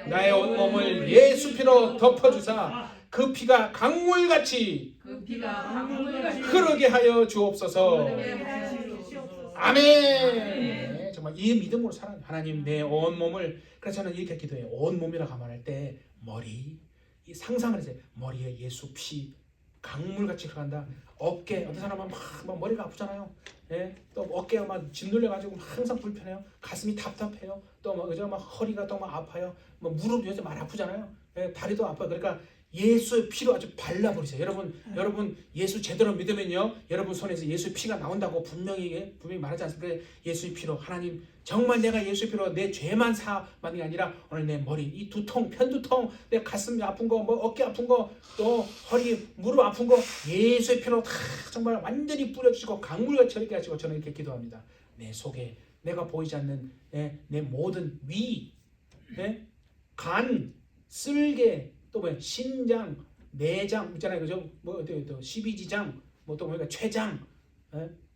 나의 온 몸을 예수 피로 덮어주사, 그 피가 강물같이 흐르게 하여 주옵소서. 아멘. 정말 이 믿음으로 살아요. 하나님, 내 온 몸을. 그래서 저는 이렇게 기도해요. 온 몸이라고 말할 때 머리, 이 상상을 해서 머리에 예수 피 강물같이 흘러간다. 어깨, 어떤 사람은 막 머리가 아프잖아요. 또 어깨가 막 짓눌려가지고 항상 불편해요. 가슴이 답답해요. 또 막 허리가 또 막 아파요. 무릎 요새 많이 아프잖아요. 다리도 아파요. 그러니까 예수의 피로 아주 발라버리세요. 여러분 예수 제대로 믿으면요, 여러분 손에서 예수의 피가 나온다고 분명히 말하지 않습니까? 예수의 피로, 하나님 정말 내가 예수의 피로 내 죄만 사만이 아니라 오늘 내 머리, 이 두통, 편두통, 내 가슴이 아픈 거, 어깨 아픈 거, 또 허리, 무릎 아픈 거 예수의 피로 다 정말 완전히 뿌려주시고 강물같이 흐르게 하시고, 저는 이렇게 기도합니다. 내 속에 내가 보이지 않는 내 모든 위, 간, 쓸개, 또 신장, 내장 있잖아요, 그죠? 또 12지장, 또 췌장,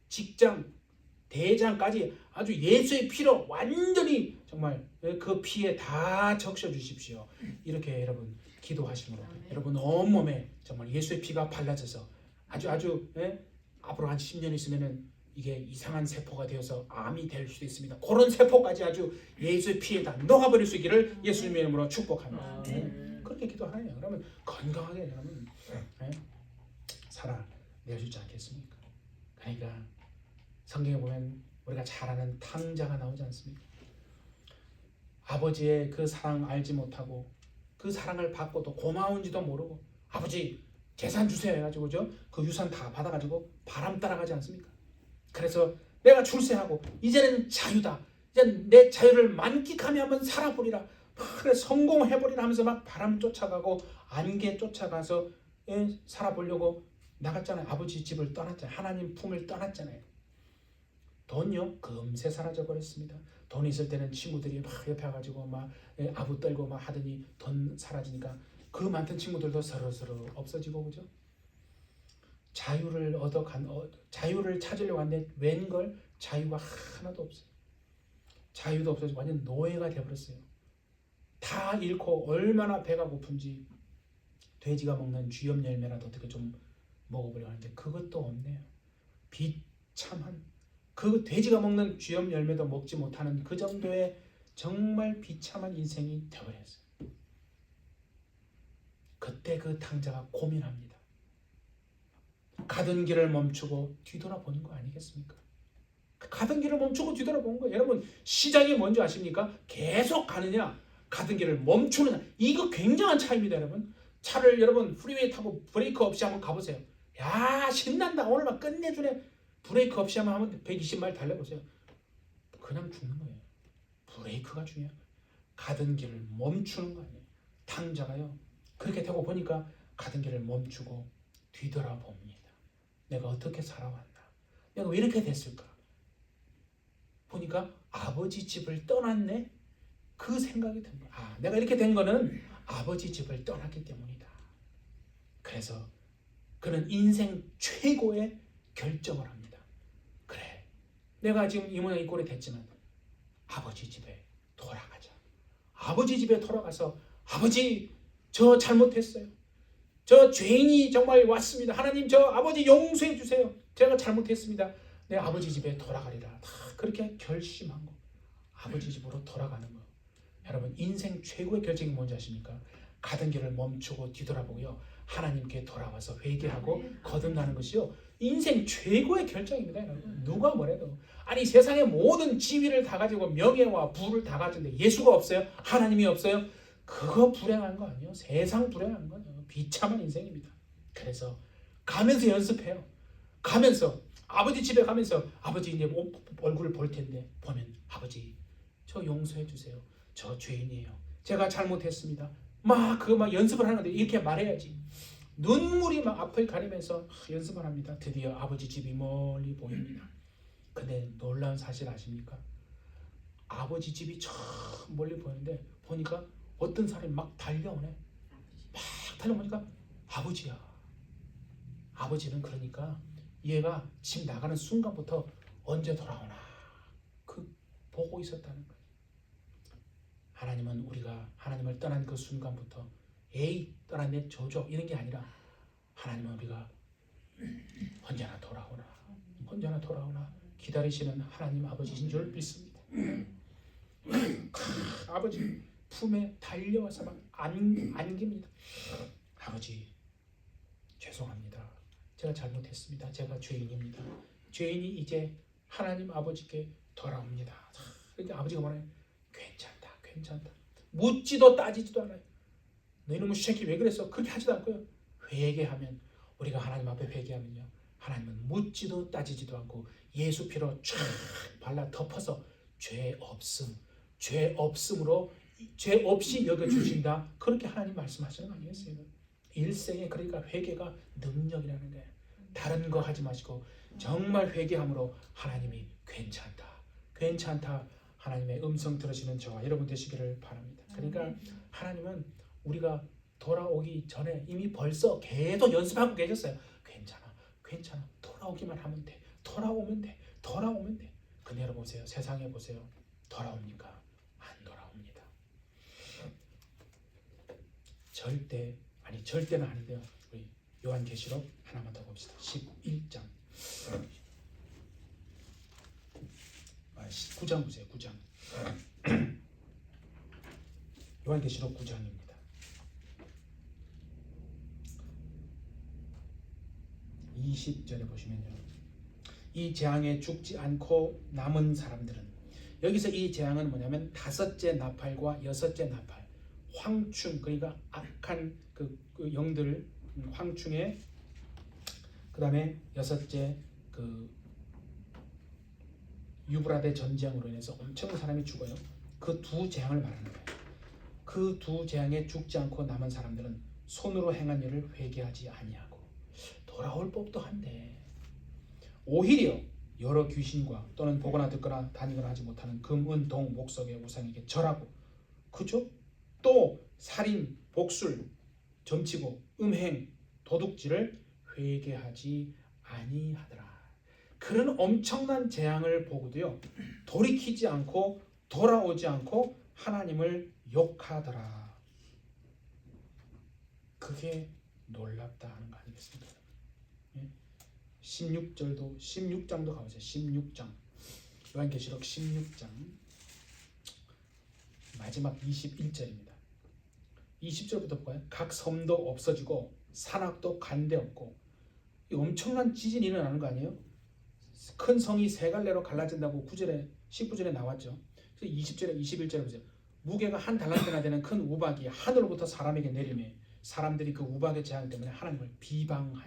직장, 대장까지 아주 예수의 피로 완전히 정말 그 피에 다 적셔 주십시오. 이렇게 여러분 기도하시므로 여러분 온몸에 정말 예수의 피가 발라져서 아주 앞으로 한 10년 있으면은 이게 이상한 세포가 되어서 암이 될 수도 있습니다. 그런 세포까지 아주 예수의 피에다 녹아버릴 수 있기를 예수님의 이름으로 축복합니다. 그렇게 기도하네요. 그러면 건강하게 여러분 살아낼 수 있지 않겠습니까? 그러니까 성경에 보면 우리가 잘 아는 탕자가 나오지 않습니까? 아버지의 그 사랑 알지 못하고 그 사랑을 받고도 고마운지도 모르고 아버지 재산 주세요 해가지고 그 유산 다 받아가지고 바람 따라가지 않습니까? 그래서 내가 출세하고 이제는 자유다. 이제 내 자유를 만끽하며 한번 살아보리라. 그래 성공해보리라 하면서 막 바람 쫓아가고 안개 쫓아가서 살아보려고 나갔잖아요. 아버지 집을 떠났잖아요. 하나님 품을 떠났잖아요. 돈요 금세 사라져 버렸습니다. 돈 있을 때는 친구들이 막 옆에 와가지고 막 아부 떨고 막 하더니 돈 사라지니까 그 많던 친구들도 서로서로 없어지고 그죠? 자유를 찾으려고 하는데 웬걸 자유가 하나도 없어요. 자유도 없어지고 완전 노예가 되어버렸어요. 다 잃고 얼마나 배가 고픈지 돼지가 먹는 쥐염 열매라도 어떻게 좀 먹어보려고 하는데 그것도 없네요. 비참한 그 돼지가 먹는 쥐염 열매도 먹지 못하는 그 정도의 정말 비참한 인생이 되어버렸어요. 그때 그 탕자가 고민합니다. 가던 길을 멈추고 뒤돌아보는 거 아니겠습니까? 가던 길을 멈추고 뒤돌아보는 거예요. 여러분 시작이 뭔지 아십니까? 계속 가느냐 가던 길을 멈추느냐 이거 굉장한 차이입니다. 여러분 차를 여러분 프리웨이 타고 브레이크 없이 한번 가보세요. 야 신난다 오늘 막 끝내주네. 브레이크 없이 한번 120마일 달려보세요. 그냥 죽는 거예요. 브레이크가 중요한 거예요. 가던 길을 멈추는 거 아니에요. 탕자가요 그렇게 되고 보니까 가던 길을 멈추고 뒤돌아봅니다. 내가 어떻게 살아왔나? 내가 왜 이렇게 됐을까? 보니까 아버지 집을 떠났네? 그 생각이 듭니다. 아, 내가 이렇게 된 거는 아버지 집을 떠났기 때문이다. 그래서 그는 인생 최고의 결정을 합니다. 그래, 내가 지금 이 모양 이 꼴이 됐지만 아버지 집에 돌아가자. 아버지 집에 돌아가서 아버지 저 잘못했어요. 저 죄인이 정말 왔습니다. 하나님 저 아버지 용서해 주세요. 제가 잘못했습니다. 내 아버지 집에 돌아가리라. 다 그렇게 결심한 거. 아버지 집으로 돌아가는 거. 여러분 인생 최고의 결정이 뭔지 아십니까? 가던 길을 멈추고 뒤돌아보고요. 하나님께 돌아와서 회개하고 거듭나는 것이요. 인생 최고의 결정입니다. 여러분. 누가 뭐래도. 아니 세상의 모든 지위를 다 가지고 명예와 부를 다 가졌는데 예수가 없어요? 하나님이 없어요? 그거 불행한 거 아니에요? 세상 불행한 거예요. 비참한 인생입니다. 그래서 가면서 연습해요. 가면서 아버지 집에 가면서 아버지 이제 얼굴을 볼 텐데 보면 아버지 저 용서해 주세요. 저 죄인이에요. 제가 잘못했습니다. 막 연습을 하는데 이렇게 말해야지. 눈물이 막 앞을 가리면서 연습을 합니다. 드디어 아버지 집이 멀리 보입니다. 근데 놀라운 사실 아십니까? 아버지 집이 저 멀리 보이는데 보니까 어떤 사람이 막 달려오네. 막 달려오니까 아버지야. 아버지는 그러니까 얘가 집 나가는 순간부터 언제 돌아오나 그 보고 있었다는 거예요. 하나님은 우리가 하나님을 떠난 그 순간부터 에이 떠났네 저저 이런 게 아니라 하나님은 우리가 언제나 돌아오나 언제나 돌아오나 기다리시는 하나님 아버지신 줄 믿습니다. 아버지 품에 달려와서 막 안깁니다. 아버지 죄송합니다. 제가 잘못했습니다. 제가 죄인입니다. 죄인이 이제 하나님 아버지께 돌아옵니다. 그러니까 아버지가 말해요. 괜찮다. 괜찮다. 묻지도 따지지도 않아요. 너 이놈의 새끼 왜 그랬어? 그렇게 하지도 않고요. 회개하면 우리가 하나님 앞에 회개하면요. 하나님은 묻지도 따지지도 않고 예수 피로 쫙 발라 덮어서 죄 없음으로 죄 없이 여겨주신다. 그렇게 하나님 말씀하시는 거 아니겠어요? 일생에 그러니까 회개가 능력이라는 거예요. 다른 거 하지 마시고 정말 회개함으로 하나님이 괜찮다. 괜찮다. 하나님의 음성 들으시는 저와 여러분 되시기를 바랍니다. 그러니까 하나님은 우리가 돌아오기 전에 이미 벌써 계속 연습하고 계셨어요. 괜찮아. 괜찮아. 돌아오기만 하면 돼. 돌아오면 돼. 돌아오면 돼. 근데 여러분 보세요. 세상에 보세요. 돌아옵니까? 안 돌아옵니다. 절대는 아닌데요. 우리 요한계시록 하나만 더 봅시다. 11장 9장 보세요. 9장 요한계시록 9장입니다. 20절에 보시면요. 이 재앙에 죽지 않고 남은 사람들은 여기서 이 재앙은 뭐냐면 다섯째 나팔과 여섯째 나팔 황충 그러니까 악한 그 영들을 황충의 그 다음에 여섯째 그 유브라데 전쟁으로 인해서 엄청난 사람이 죽어요. 그 두 재앙을 말하는 거예요. 그 두 재앙에 죽지 않고 남은 사람들은 손으로 행한 일을 회개하지 아니하고 돌아올 법도 한데 오히려 여러 귀신과 또는 보거나 듣거나 다니거나 하지 못하는 금, 은, 동, 목석의 우상에게 절하고 그죠? 또 살인, 복술, 점치고 음행, 도둑질을 회개하지 아니하더라. 그런 엄청난 재앙을 보고도요 돌이키지 않고 돌아오지 않고 하나님을 욕하더라. 그게 놀랍다 하는 거 아니겠습니까? 16절도 16장도 가보세요. 16장 요한계시록 16장 마지막 21절입니다. 20절부터 볼까요? 각 섬도 없어지고 산악도 간데 없고 엄청난 지진이 일어나는 거 아니에요? 큰 성이 세 갈래로 갈라진다고 9절에 19절에 나왔죠. 그래서 20절에 21절에 보세요. 무게가 한 달란트나 되는 큰 우박이 하늘로부터 사람에게 내리매 사람들이 그 우박의 재앙 때문에 하나님을 비방하여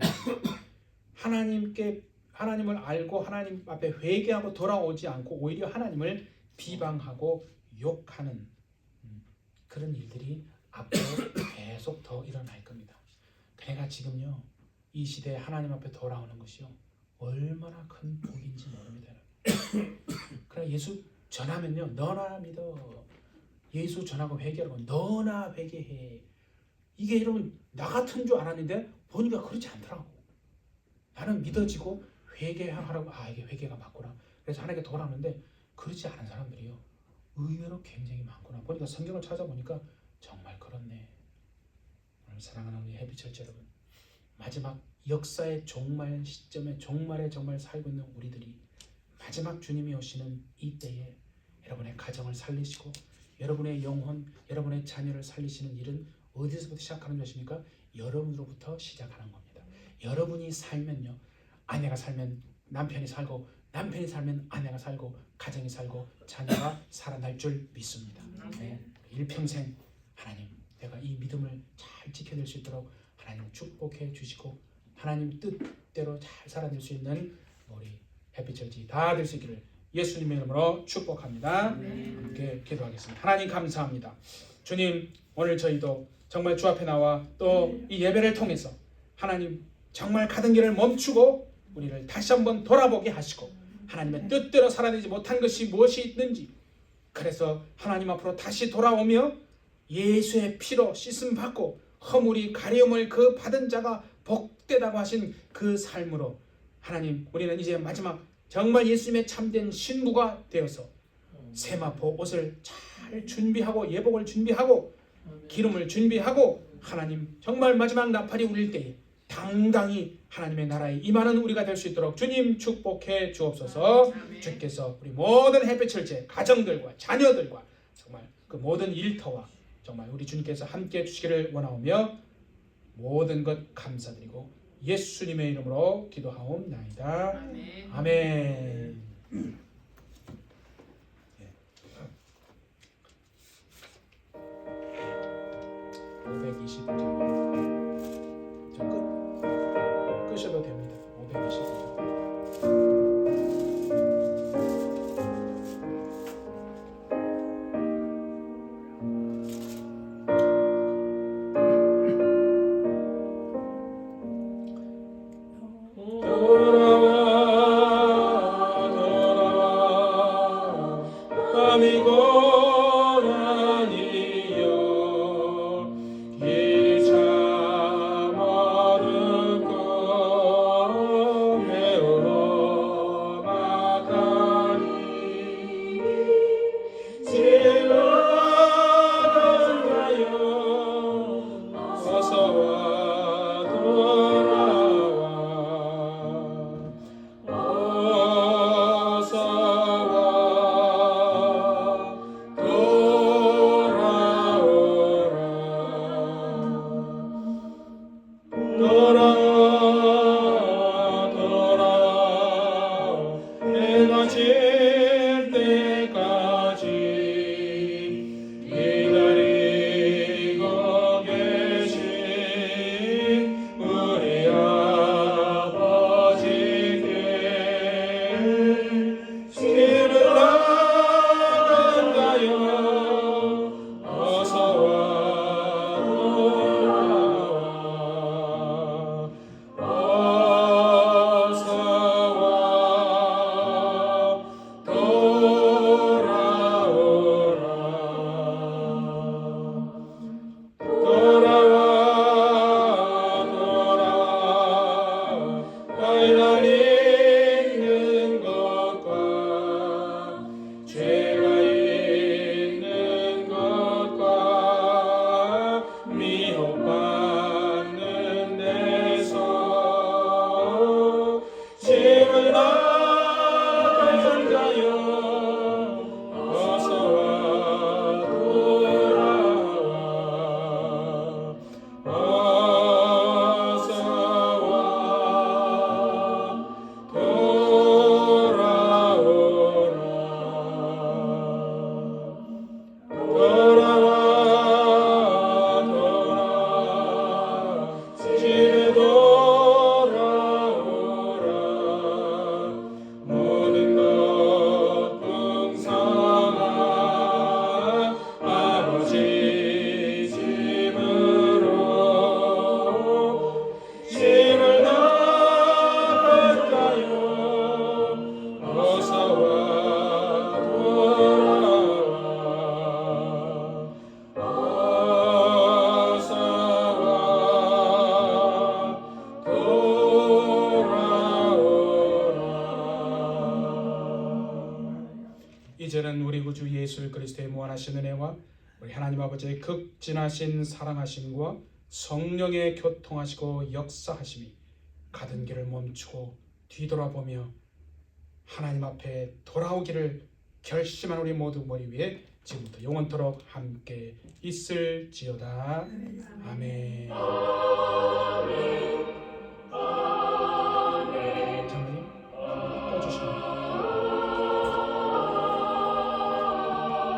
하나님을 알고 하나님 앞에 회개하고 돌아오지 않고 오히려 하나님을 비방하고 욕하는 그런 일들이 앞으로 계속 더 일어날 겁니다. 그러니까 지금요 이 시대에 하나님 앞에 돌아오는 것이요 얼마나 큰 복인지 모릅니다. 그러나 예수 전하면요 너나 믿어. 예수 전하고 회개하고 너나 회개해. 이게 여러분 나 같은 줄 알았는데 보니까 그렇지 않더라고. 나는 믿어지고 회개하라고 이게 회개가 맞구나. 그래서 하나님께 돌아오는데 그렇지 않은 사람들이요 의외로 굉장히 많구나. 보니까 성경을 찾아보니까 정말 그렇네. 오늘 사랑하는 우리 해피처치 여러분, 마지막 역사의 종말 시점에 종말에 정말 살고 있는 우리들이 마지막 주님이 오시는 이 때에 여러분의 가정을 살리시고 여러분의 영혼, 여러분의 자녀를 살리시는 일은 어디서부터 시작하는 것입니까? 여러분으로부터 시작하는 겁니다. 여러분이 살면요 아내가 살면 남편이 살고 남편이 살면 아내가 살고 가정이 살고 자녀가 살아날 줄 믿습니다. 네. 일평생 하나님 내가 이 믿음을 잘 지켜낼 수 있도록 하나님 축복해 주시고 하나님 뜻대로 잘 살아낼 수 있는 우리 해피처치 다 될 수 있기를 예수님의 이름으로 축복합니다. 함께 기도하겠습니다. 하나님 감사합니다. 주님 오늘 저희도 정말 주 앞에 나와 또 이 예배를 통해서 하나님 정말 가던 길을 멈추고 우리를 다시 한번 돌아보게 하시고 하나님의 뜻대로 살아내지 못한 것이 무엇이 있는지 그래서 하나님 앞으로 다시 돌아오며 예수의 피로 씻음 받고 허물이 가려움을 그 받은 자가 복되다고 하신 그 삶으로 하나님 우리는 이제 마지막 정말 예수님의 참된 신부가 되어서 세마포 옷을 잘 준비하고 예복을 준비하고 기름을 준비하고 하나님 정말 마지막 나팔이 울릴 때에 당당히 하나님의 나라에 임하는 우리가 될 수 있도록 주님 축복해 주옵소서. 주께서 우리 모든 햇빛철제 가정들과 자녀들과 정말 그 모든 일터와 정말 우리 주님께서 함께 해주시기를 원하오며 모든 것 감사드리고 예수님의 이름으로 기도하옵나이다. 아멘. 525장 저 끄셔도 됩니다. 525장 기다리고 계신 예수 그리스도의 무한하신 은혜와 우리 하나님 아버지의 극진하신 사랑하심과 성령의 교통하시고 역사하심이 가던 길을 멈추고 뒤돌아보며 하나님 앞에 돌아오기를 결심한 우리 모두 머리 위에 지금부터 영원토록 함께 있을지어다. 아멘.